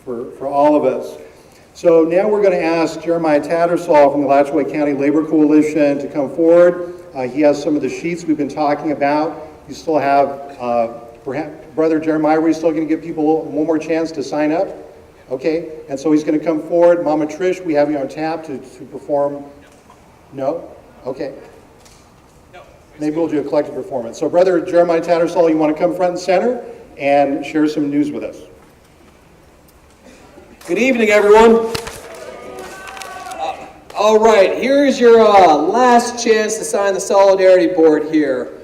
for all of us. So now we're going to ask Jeremiah Tattersall from the Alachua County Labor Coalition to come forward. He has some of the sheets we've been talking about. You still have, perhaps, Brother Jeremiah, we're still going to give people one more chance to sign up? Okay, and so he's going to come forward. Mama Trish, we have you on tap to perform. No? Okay. No. Maybe we'll do a collective performance. So Brother Jeremiah Tattersall, you want to come front and center and share some news with us? Good evening, everyone. All right, here's your last chance to sign the Solidarity Board here.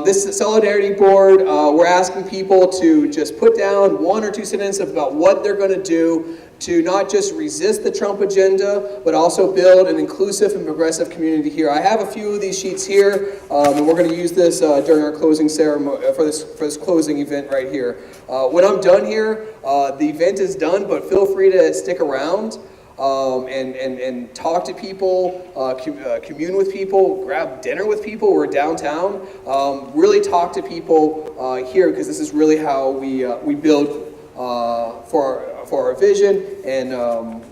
This Solidarity Board, we're asking people to just put down one or two sentences about what they're going to do to not just resist the Trump agenda, but also build an inclusive and progressive community here. I have a few of these sheets here, and we're going to use this during our closing ceremony, for this closing event right here. When I'm done here, the event is done, but feel free to stick around. And talk to people, commune with people, grab dinner with people. We're downtown. Really talk to people here, because this is really how we build for our vision and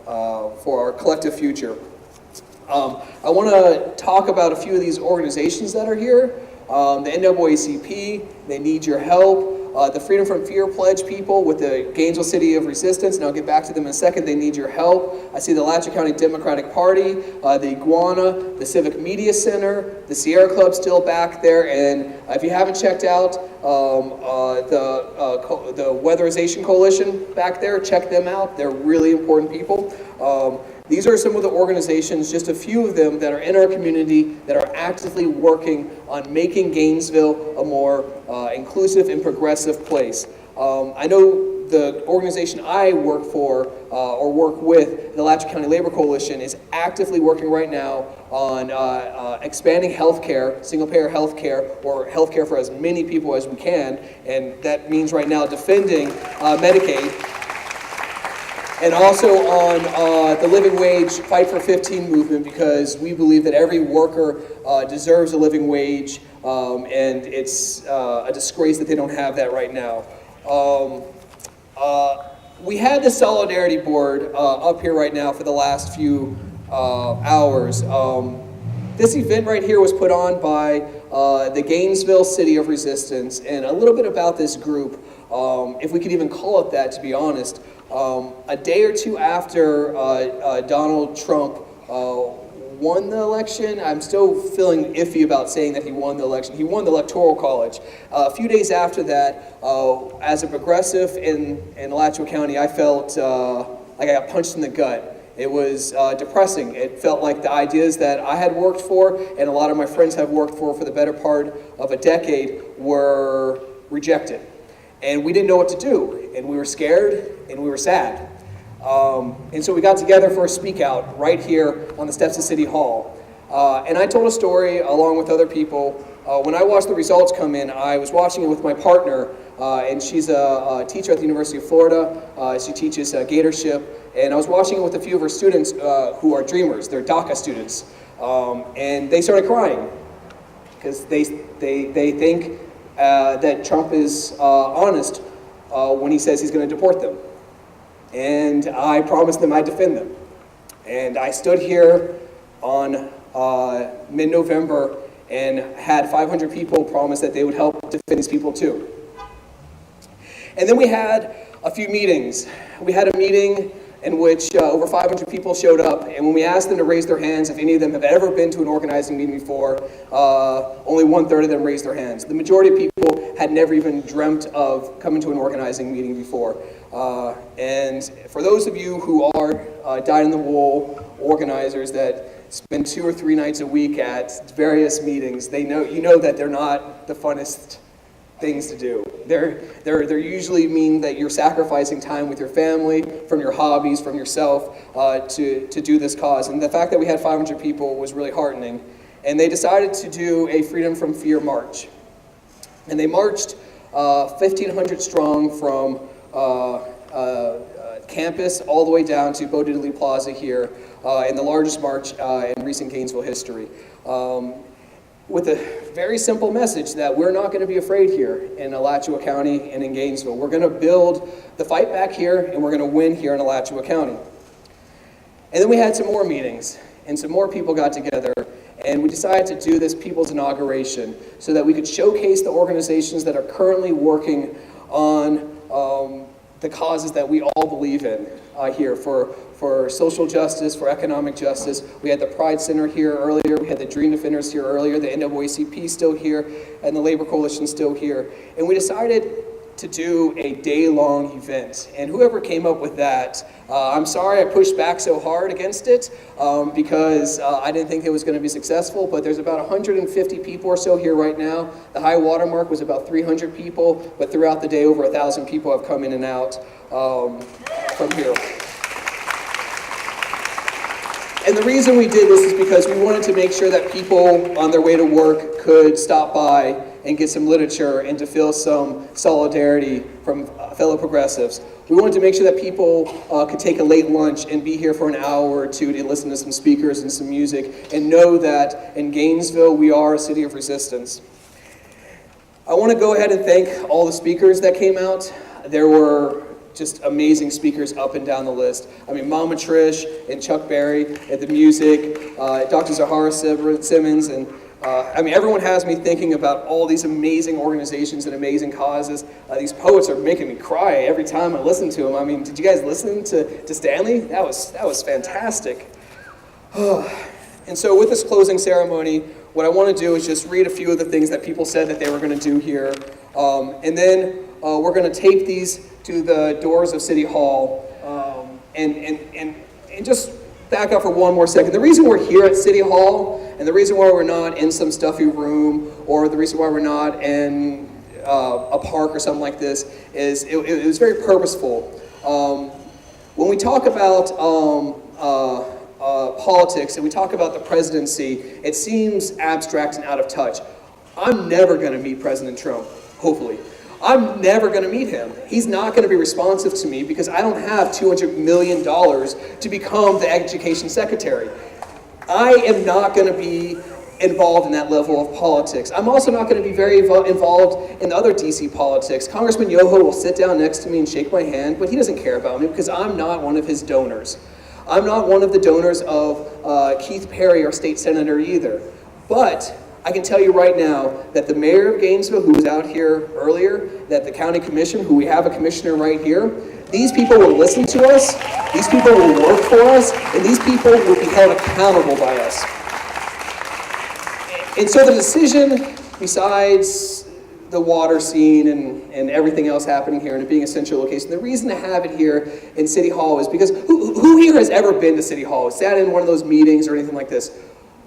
for our collective future. I want to talk about a few of these organizations that are here. The NAACP, they need your help. The Freedom from Fear Pledge people with the Gainesville City of Resistance, and I'll get back to them in a second, they need your help. I see the Alachua County Democratic Party, the Iguana, the Civic Media Center, the Sierra Club still back there, and if you haven't checked out the Weatherization Coalition back there, check them out. They're really important people. These are some of the organizations, just a few of them, that are in our community that are actively working on making Gainesville a more inclusive and progressive place. I know the organization I work for or work with, the Alachua County Labor Coalition, is actively working right now on expanding healthcare, single-payer healthcare, or healthcare for as many people as we can, and that means right now defending Medicaid. And also on the living wage Fight for 15 movement, because we believe that every worker deserves a living wage, and it's a disgrace that they don't have that right now. We had the Solidarity Board up here right now for the last few hours. This event right here was put on by the Gainesville City of Resistance, and a little bit about this group, if we could even call it that, to be honest. A day or two after Donald Trump won the election, I'm still feeling iffy about saying that he won the election. He won the Electoral College. A few days after that, as a progressive in Alachua County, I felt like I got punched in the gut. It was depressing. It felt like the ideas that I had worked for and a lot of my friends have worked for the better part of a decade were rejected. And we didn't know what to do, and we were scared, and we were sad. And so we got together for a speak out right here on the steps of City Hall. And I told a story along with other people. When I watched the results come in, I was watching it with my partner, and she's a teacher at the University of Florida. She teaches gatorship, and I was watching it with a few of her students who are dreamers. They're DACA students. And they started crying because they think that Trump is honest when he says he's going to deport them. And I promised them I'd defend them. And I stood here on mid-November and had 500 people promise that they would help defend these people too. And then we had a few meetings. We had a meeting in which over 500 people showed up, and when we asked them to raise their hands if any of them have ever been to an organizing meeting before, only 1/3 of them raised their hands. The majority of people had never even dreamt of coming to an organizing meeting before. And for those of you who are dyed-in-the-wool organizers that spend 2 or 3 nights a week at various meetings, you know that they're not the funnest things to do. They're usually mean that you're sacrificing time with your family, from your hobbies, from yourself, to do this cause. And the fact that we had 500 people was really heartening. And they decided to do a Freedom from Fear march. And they marched 1,500 strong from campus all the way down to Bo Diddley Plaza here, in the largest march in recent Gainesville history. With a very simple message that we're not going to be afraid here in Alachua County and in Gainesville. We're going to build the fight back here, and we're going to win here in Alachua County. And then we had some more meetings, and some more people got together, and we decided to do this people's inauguration so that we could showcase the organizations that are currently working on the causes that we all believe in here for social justice, for economic justice. We had the Pride Center here earlier, we had the Dream Defenders here earlier, the NAACP still here, and the Labor Coalition still here. And we decided to do a day-long event. And whoever came up with that, I'm sorry I pushed back so hard against it because I didn't think it was going to be successful, but there's about 150 people or so here right now. The high water mark was about 300 people, but throughout the day over 1,000 people have come in and out from here. And the reason we did this is because we wanted to make sure that people on their way to work could stop by and get some literature and to feel some solidarity from fellow progressives. We wanted to make sure that people could take a late lunch and be here for an hour or two to listen to some speakers and some music and know that in Gainesville we are a city of resistance. I want to go ahead and thank all the speakers that came out. There were just amazing speakers up and down the list. I mean, Mama Trish and Chuck Berry at the music, Dr. Zahara Simmons, and I mean, everyone has me thinking about all these amazing organizations and amazing causes. These poets are making me cry every time I listen to them. I mean, did you guys listen to Stanley? That was fantastic. And so with this closing ceremony, what I want to do is just read a few of the things that people said that they were going to do here. And then we're going to tape these to the doors of City Hall. And just back up for one more second. The reason we're here at City Hall and the reason why we're not in some stuffy room or the reason why we're not in a park or something like this is it was very purposeful. When we talk about politics and we talk about the presidency, it seems abstract and out of touch. I'm never going to meet President Trump, hopefully. I'm never going to meet him. He's not going to be responsive to me because I don't have $200 million to become the education secretary. I am not going to be involved in that level of politics. I'm also not going to be very involved in other DC politics. Congressman Yoho will sit down next to me and shake my hand, but he doesn't care about me because I'm not one of his donors. I'm not one of the donors of Keith Perry, our state senator, either. But I can tell you right now that the mayor of Gainesville, who was out here earlier, that the county commission, who we have a commissioner right here, these people will listen to us, these people will work for us, and these people will be held accountable by us. And so the decision, besides the water scene and everything else happening here and it being a central location, the reason to have it here in City Hall is because who here has ever been to City Hall? Sat in one of those meetings or anything like this?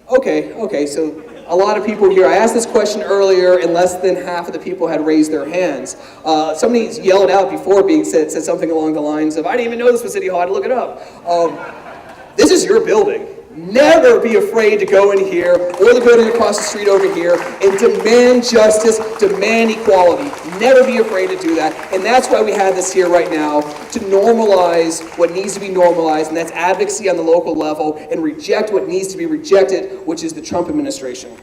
Okay, so a lot of people here. I asked this question earlier and less than half of the people had raised their hands. Somebody yelled out before being said something along the lines of, I didn't even know this was City Hall, I had to look it up. This is your building. Never be afraid to go in here or the building across the street over here and demand justice, demand equality. Never be afraid to do that. And that's why we have this here right now, to normalize what needs to be normalized, and that's advocacy on the local level, and reject what needs to be rejected, which is the Trump administration.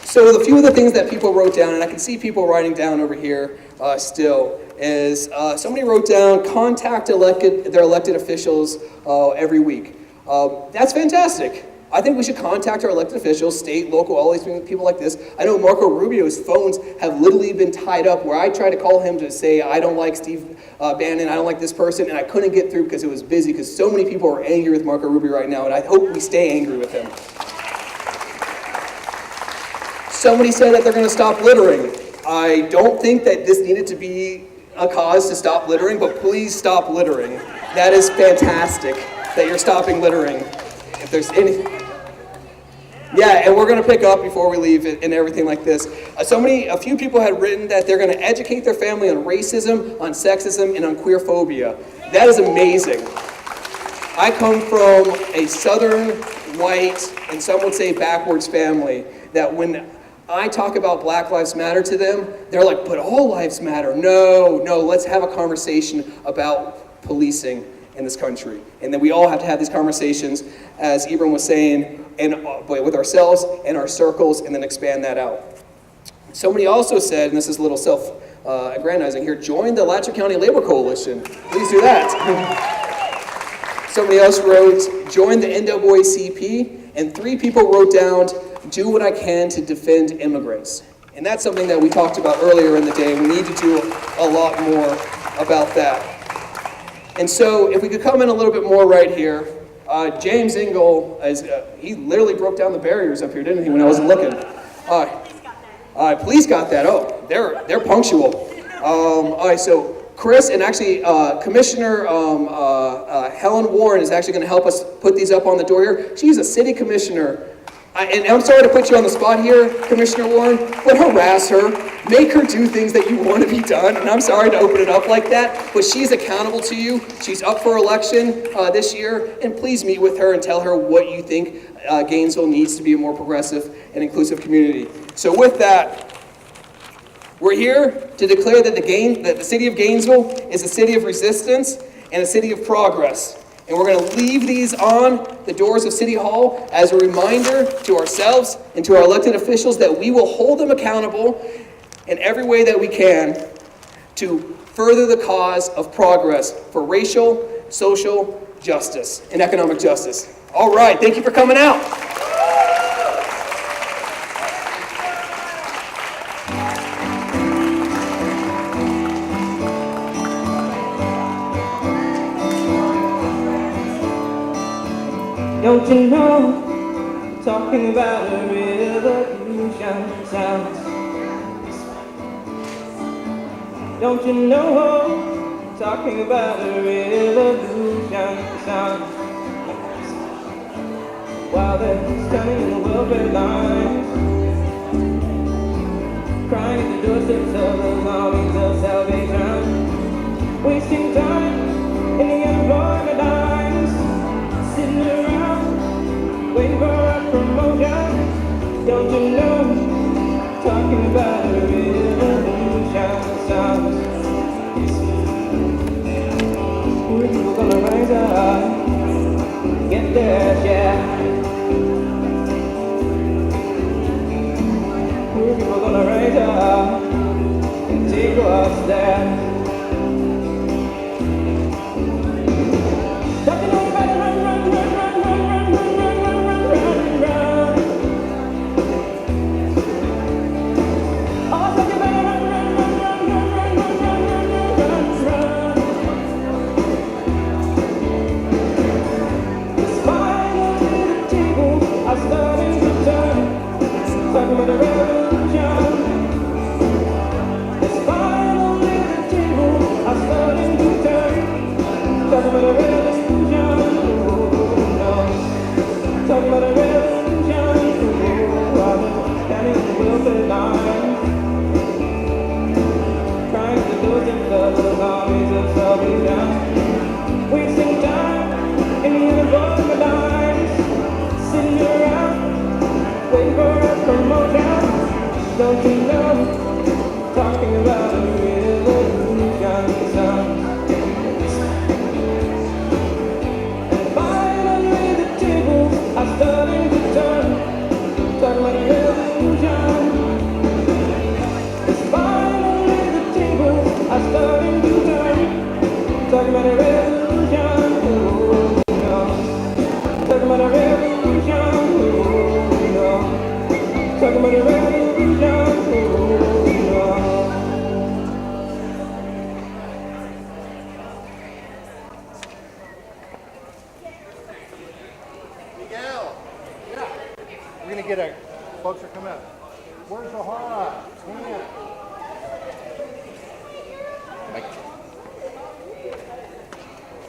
So a few of the things that people wrote down, and I can see people writing down over here still, is somebody wrote down, contact their elected officials every week. That's fantastic. I think we should contact our elected officials, state, local, all these people like this. I know Marco Rubio's phones have literally been tied up where I tried to call him to say, I don't like Steve Bannon, I don't like this person, and I couldn't get through because it was busy, because so many people are angry with Marco Rubio right now, and I hope we stay angry with him. Somebody said that they're going to stop littering. I don't think that this needed to be a cause to stop littering, but please stop littering. That is fantastic that you're stopping littering. If there's any... Yeah, and we're going to pick up before we leave and everything like this. A few people had written that they're going to educate their family on racism, on sexism, and on queer phobia. That is amazing. I come from a southern, white, and some would say backwards family, that when I talk about Black Lives Matter to them, they're like, but all lives matter. No, let's have a conversation about policing in this country. And then we all have to have these conversations, as Ibram was saying, and with ourselves and our circles, and then expand that out. Somebody also said, and this is a little self-aggrandizing here, join the Alachua County Labor Coalition. Please do that. Somebody else wrote, join the NAACP, and 3 people wrote down, do what I can to defend immigrants. And that's something that we talked about earlier in the day. We need to do a lot more about that. And so if we could come in a little bit more right here, James Engel, he literally broke down the barriers up here, didn't he, when I wasn't looking? Police got that. Oh, they're punctual. All right, so Chris and actually Commissioner Helen Warren is actually going to help us put these up on the door here. She's a city commissioner. And I'm sorry to put you on the spot here, Commissioner Warren, but harass her, make her do things that you want to be done. And I'm sorry to open it up like that, but she's accountable to you. She's up for election this year, and please meet with her and tell her what you think Gainesville needs to be a more progressive and inclusive community. So with that, we're here to declare that the city of Gainesville is a city of resistance and a city of progress. And we're going to leave these on the doors of City Hall as a reminder to ourselves and to our elected officials that we will hold them accountable in every way that we can to further the cause of progress for racial, social justice, and economic justice. All right, thank you for coming out. Don't you know, talking about a revolution sounds. Don't you know, talking about a revolution sounds. While they're standing in the welfare lines, crying at the doorsteps of the armies of salvation, wasting time in the unemployment lines, sitting around, waiting for a promotion. Don't you know, talking about a revolution sounds. We're people gonna rise up, get their share. We're people gonna rise up and take what's there. Don't you know, talking about a revolution sounds. And finally the tables are starting to turn, talking about a revolution. Yes, finally the tables are starting to turn, talking about a revolution. Oh, no. Talking about a revolution. Oh, no. Talking about a revolution. We're going to get our folks are coming up. Where's the horror?